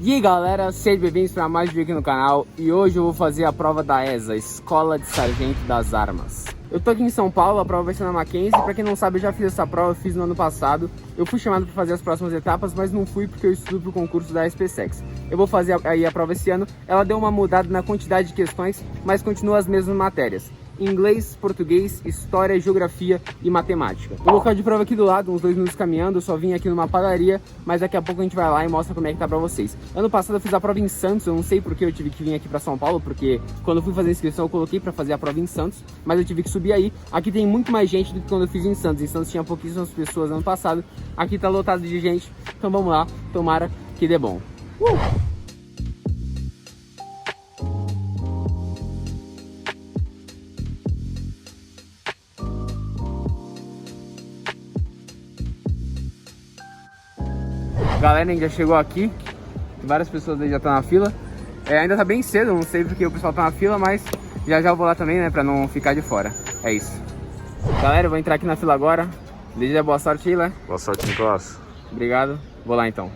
E aí galera, sejam bem-vindos para mais um vídeo aqui no canal. E hoje eu vou fazer a prova da ESA, Escola de Sargento das Armas. Eu tô aqui em São Paulo, a prova vai ser na Mackenzie. Pra quem não sabe, eu já fiz essa prova, eu fiz no ano passado. Eu fui chamado para fazer as próximas etapas, mas não fui porque eu estudo pro concurso da SPSEX. Eu vou fazer aí a prova esse ano. Ela deu uma mudada na quantidade de questões, mas continua as mesmas matérias: inglês, português, história, geografia e matemática. O local de prova aqui do lado, uns 2 minutos caminhando. Eu só vim aqui numa padaria, mas daqui a pouco a gente vai lá e mostra como é que tá pra vocês. Ano passado eu fiz a prova em Santos, eu não sei porque eu tive que vir aqui pra São Paulo, porque quando eu fui fazer a inscrição eu coloquei pra fazer a prova em Santos, mas eu tive que subir aí. Aqui tem muito mais gente do que quando eu fiz em Santos. Em Santos tinha pouquíssimas pessoas ano passado, aqui tá lotado de gente, então vamos lá, tomara que dê bom. Galera, a gente já chegou aqui, várias pessoas aí já estão na fila. Ainda tá bem cedo, não sei porque o pessoal tá na fila, mas já eu vou lá também, né, pra não ficar de fora. É isso. Galera, eu vou entrar aqui na fila agora. Deseja boa sorte aí, né? Boa sorte, Nicolas. Obrigado. Vou lá então.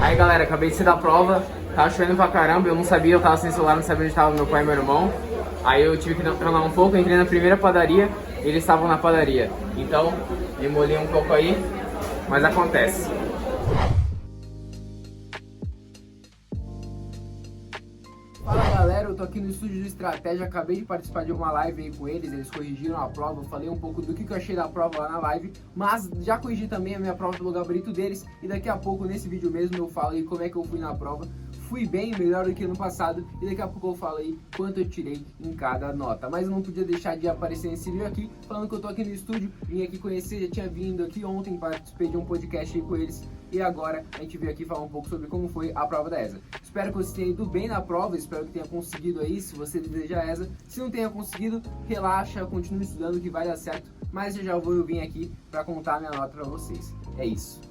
Aí galera, acabei de sair da prova, tava chovendo pra caramba, eu não sabia, eu tava sem celular, não sabia onde tava meu pai e meu irmão. Aí eu tive que tronar um pouco, entrei na primeira padaria, eles estavam na padaria. Então, me molhei um pouco aí, mas acontece. Fala galera, eu tô aqui no estúdio do Estratégia, acabei de participar de uma live aí com eles corrigiram a prova, eu falei um pouco do que eu achei da prova lá na live, mas já corrigi também a minha prova pelo gabarito deles, e daqui a pouco nesse vídeo mesmo eu falo aí como é que eu fui na prova. Fui bem, melhor do que ano passado, e daqui a pouco eu falo aí quanto eu tirei em cada nota. Mas eu não podia deixar de aparecer nesse vídeo aqui, falando que eu tô aqui no estúdio, vim aqui conhecer, já tinha vindo aqui ontem, participei de um podcast aí com eles, e agora a gente veio aqui falar um pouco sobre como foi a prova da ESA. Espero que você tenha ido bem na prova, espero que tenha conseguido aí, se você deseja a ESA. Se não tenha conseguido, relaxa, continue estudando que vai dar certo, mas já vou vir aqui pra contar a minha nota pra vocês. É isso.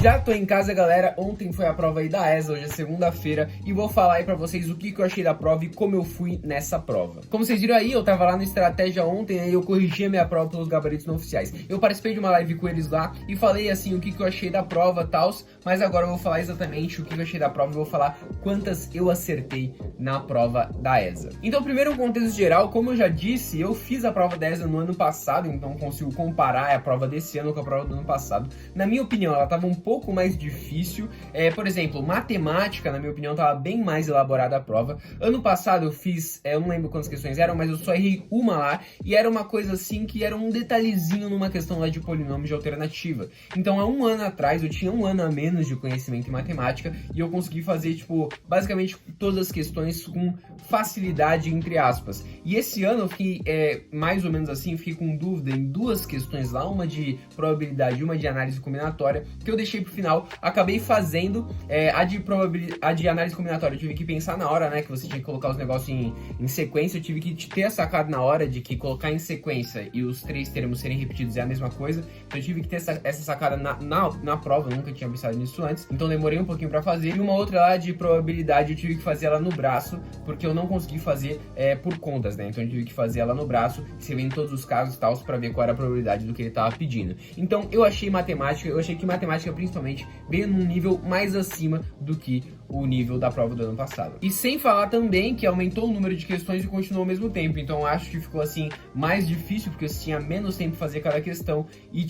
Já tô em casa, galera. Ontem foi a prova aí da ESA, hoje é segunda-feira, e vou falar aí pra vocês o que eu achei da prova e como eu fui nessa prova. Como vocês viram aí, eu tava lá no Estratégia ontem, aí eu corrigi a minha prova pelos gabaritos não oficiais. Eu participei de uma live com eles lá e falei assim o que eu achei da prova e tal, mas agora eu vou falar exatamente o que eu achei da prova e vou falar quantas eu acertei na prova da ESA. Então, primeiro um contexto geral, como eu já disse, eu fiz a prova da ESA no ano passado, então consigo comparar a prova desse ano com a prova do ano passado. Na minha opinião, ela tava um pouco mais difícil. Por exemplo, matemática, na minha opinião, tava bem mais elaborada a prova. Ano passado eu fiz, eu não lembro quantas questões eram, mas eu só errei uma lá, e era uma coisa assim que era um detalhezinho numa questão lá de polinômio de alternativa. Então, há um ano atrás, eu tinha um ano a menos de conhecimento em matemática, e eu consegui fazer, tipo, basicamente todas as questões com facilidade, entre aspas. E esse ano eu fiquei, mais ou menos assim, fiquei com dúvida em 2 questões lá, uma de probabilidade e uma de análise combinatória, que eu deixei pro final, acabei fazendo a de análise combinatória. Eu tive que pensar na hora, né, que você tinha que colocar os negócios em sequência. Eu tive que ter a sacada na hora de que colocar em sequência e os 3 termos serem repetidos é a mesma coisa. Então eu tive que ter essa sacada na prova, eu nunca tinha pensado nisso antes, então demorei um pouquinho pra fazer. E uma outra lá de probabilidade eu tive que fazer ela no braço, porque eu não consegui fazer por contas, né, então eu tive que fazer ela no braço, escrevendo todos os casos e tal, pra ver qual era a probabilidade do que ele tava pedindo. Então eu achei que matemática principalmente veio num nível mais acima do que o nível da prova do ano passado. E sem falar também que aumentou o número de questões e continuou ao mesmo tempo, então acho que ficou assim mais difícil, porque você tinha menos tempo para fazer cada questão e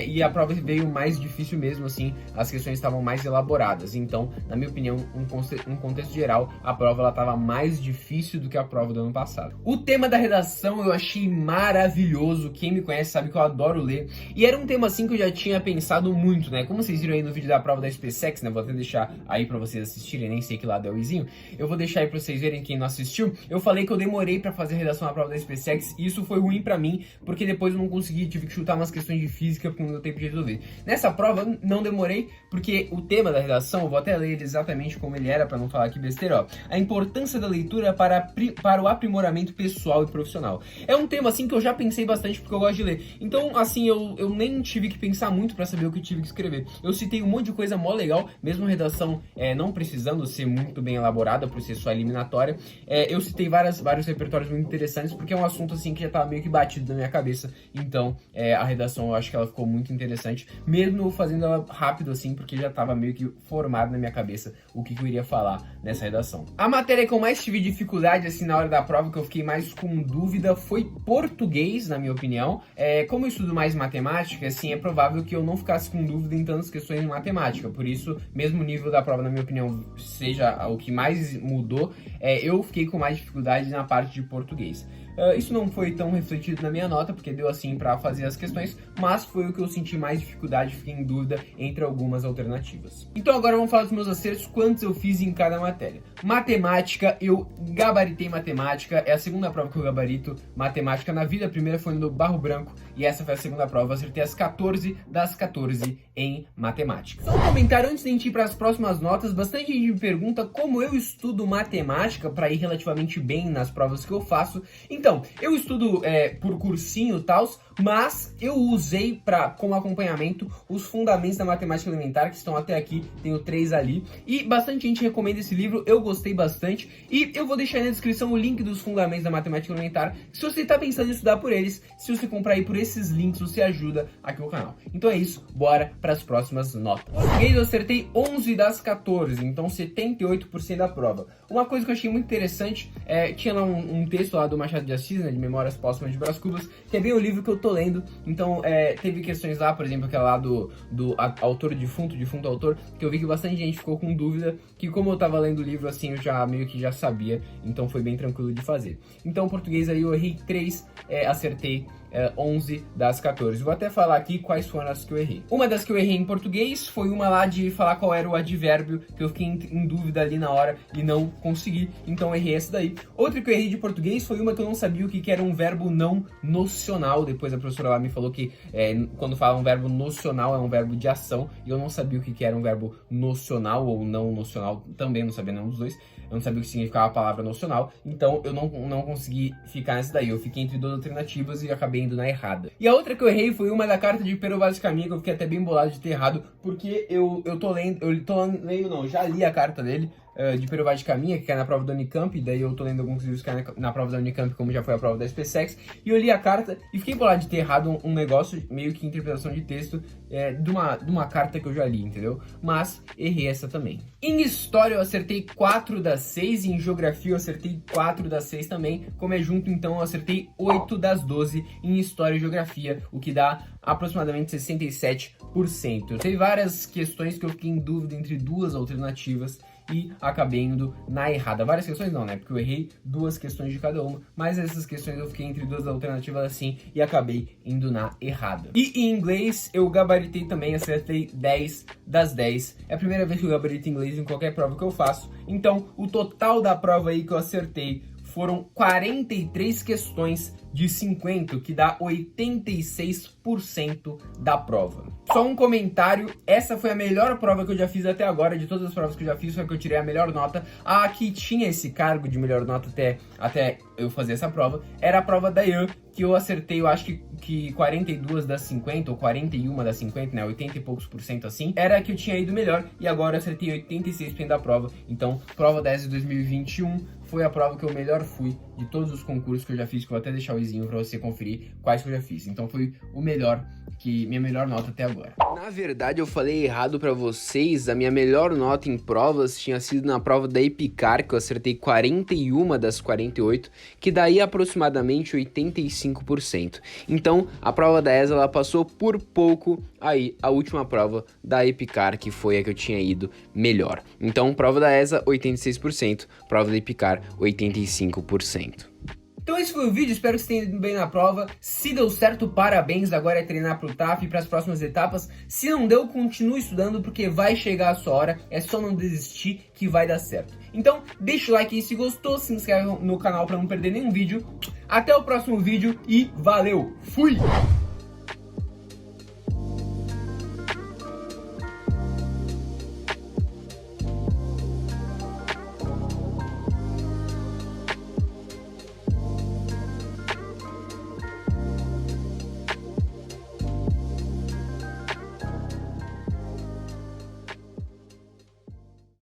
e a prova veio mais difícil mesmo, assim, as questões estavam mais elaboradas. Então, na minha opinião, um contexto geral, a prova ela estava mais difícil do que a prova do ano passado. O tema da redação eu achei maravilhoso, quem me conhece sabe que eu adoro ler, e era um tema assim que eu já tinha pensado muito, né? Como vocês viram aí no vídeo da prova da SPSEX, né? Vou até deixar aí pra vocês assistirem, nem sei que lado é o izinho. Eu vou deixar aí pra vocês verem quem não assistiu. Eu falei que eu demorei pra fazer a redação na prova da SpaceX, e isso foi ruim pra mim, porque depois eu não consegui, tive que chutar umas questões de física porque não deu tempo de resolver. Nessa prova não demorei, porque o tema da redação, eu vou até ler ele exatamente como ele era pra não falar aqui besteira, ó. A importância da leitura para o aprimoramento pessoal e profissional. É um tema assim que eu já pensei bastante porque eu gosto de ler. Então, assim, eu nem tive que pensar muito pra saber o que eu tive que escrever. Eu citei um monte de coisa mó legal, mesmo a redação não precisando ser muito bem elaborada por ser só eliminatória. Eu citei vários repertórios muito interessantes, porque é um assunto assim que já tava meio que batido na minha cabeça. Então, a redação eu acho que ela ficou muito interessante, mesmo fazendo ela rápido assim, porque já tava meio que formado na minha cabeça o que eu iria falar nessa redação. A matéria que eu mais tive dificuldade assim na hora da prova, que eu fiquei mais com dúvida, foi português, na minha opinião. Como eu estudo mais matemática, assim, é provável que eu não ficasse com dúvida em tantas questões de matemática. Por isso, mesmo o nível da prova, na minha opinião, seja o que mais mudou, eu fiquei com mais dificuldade na parte de português. Isso não foi tão refletido na minha nota, porque deu assim pra fazer as questões, mas foi o que eu senti mais dificuldade, fiquei em dúvida entre algumas alternativas. Então agora vamos falar dos meus acertos, quantos eu fiz em cada matéria. Matemática, eu gabaritei matemática, é a segunda prova que eu gabarito matemática na vida. A primeira foi no Barro Branco e essa foi a segunda prova. Eu acertei as 14 das 14 em matemática. Só um comentário antes de a gente ir para as próximas notas. Bastante gente me pergunta como eu estudo matemática para ir relativamente bem nas provas que eu faço. Então, eu estudo por cursinho e tal, mas eu usei como acompanhamento os fundamentos da matemática elementar, que estão até aqui, tenho 3 ali, e bastante gente recomenda esse livro, eu gostei bastante, e eu vou deixar aí na descrição o link dos fundamentos da matemática elementar, se você está pensando em estudar por eles. Se você comprar aí por esses links, você ajuda aqui o canal. Então é isso, bora para as próximas notas. Português eu acertei 11 das 14, então 78% da prova. Uma coisa que eu achei muito interessante, tinha lá um texto lá do Machado de Assis, né, de Memórias Póstumas de Brás Cubas, que é bem o livro que eu tô lendo. Então teve questões lá, por exemplo, aquela lá do autor defunto autor, que eu vi que bastante gente ficou com dúvida, que como eu tava lendo o livro assim, eu já meio que já sabia, então foi bem tranquilo de fazer. Então português aí eu errei 3, acertei 11 das 14. Vou até falar aqui quais foram as que eu errei. Uma das que eu errei em português foi uma lá de falar qual era o advérbio, que eu fiquei em dúvida ali na hora e não consegui, então errei essa daí. Outra que eu errei de português foi uma que eu não sabia o que era um verbo não nocional. Depois a professora lá me falou que quando fala um verbo nocional é um verbo de ação, e eu não sabia o que era um verbo nocional ou não nocional, também não sabia nenhum dos dois. Eu não sabia o que significava a palavra nocional, então eu não consegui ficar nessa daí. Eu fiquei entre 2 alternativas e acabei indo na errada. E a outra que eu errei foi uma da carta de Pero Vaz de Caminha, que eu fiquei até bem bolado de ter errado, porque eu já li a carta dele, de Pero Vaz de Caminha, que cai na prova da Unicamp, e daí eu tô lendo alguns livros que caem na prova da Unicamp, como já foi a prova da SpaceX, e eu li a carta e fiquei bolado de ter errado um negócio, meio que interpretação de texto, de uma carta que eu já li, entendeu? Mas errei essa também. Em História eu acertei 4 das 6, e em Geografia eu acertei 4 das 6 também, como é junto então eu acertei 8 das 12 em História e Geografia, o que dá aproximadamente 67%. Teve várias questões que eu fiquei em dúvida entre 2 alternativas, e acabei indo na errada. Várias questões não, né? Porque eu errei 2 questões de cada uma, mas essas questões eu fiquei entre 2 alternativas assim e acabei indo na errada. E em inglês eu gabaritei também, acertei 10 das 10. É a primeira vez que eu gabarito inglês em qualquer prova que eu faço. Então, o total da prova aí que eu acertei foram 43 questões de 50, que dá 86% da prova. Só um comentário, essa foi a melhor prova que eu já fiz até agora, de todas as provas que eu já fiz, foi a que eu tirei a melhor nota. A que tinha esse cargo de melhor nota até eu fazer essa prova, era a prova da IAN, que eu acertei, eu acho que 42 das 50, ou 41 das 50, né, 80 e poucos por cento assim, era a que eu tinha ido melhor, e agora eu acertei 86% da prova. Então, prova 10 de 2021 foi a prova que eu melhor fui de todos os concursos que eu já fiz, que eu vou até deixar o izinho pra você conferir quais que eu já fiz. Então foi o melhor, minha melhor nota até agora. Na verdade eu falei errado pra vocês, a minha melhor nota em provas tinha sido na prova da EPICAR, que eu acertei 41 das 48, que daí aproximadamente 85%. Então a prova da ESA ela passou por pouco aí a última prova da EPICAR, que foi a que eu tinha ido melhor. Então prova da ESA 86%, prova da EPICAR 85%. Então esse foi o vídeo, espero que você tenha ido bem na prova. Se deu certo, parabéns, agora é treinar pro TAF e para as próximas etapas. Se não deu, continue estudando porque vai chegar a sua hora, é só não desistir que vai dar certo. Então deixa o like aí se gostou, se inscreve no canal para não perder nenhum vídeo. Até o próximo vídeo e valeu, fui!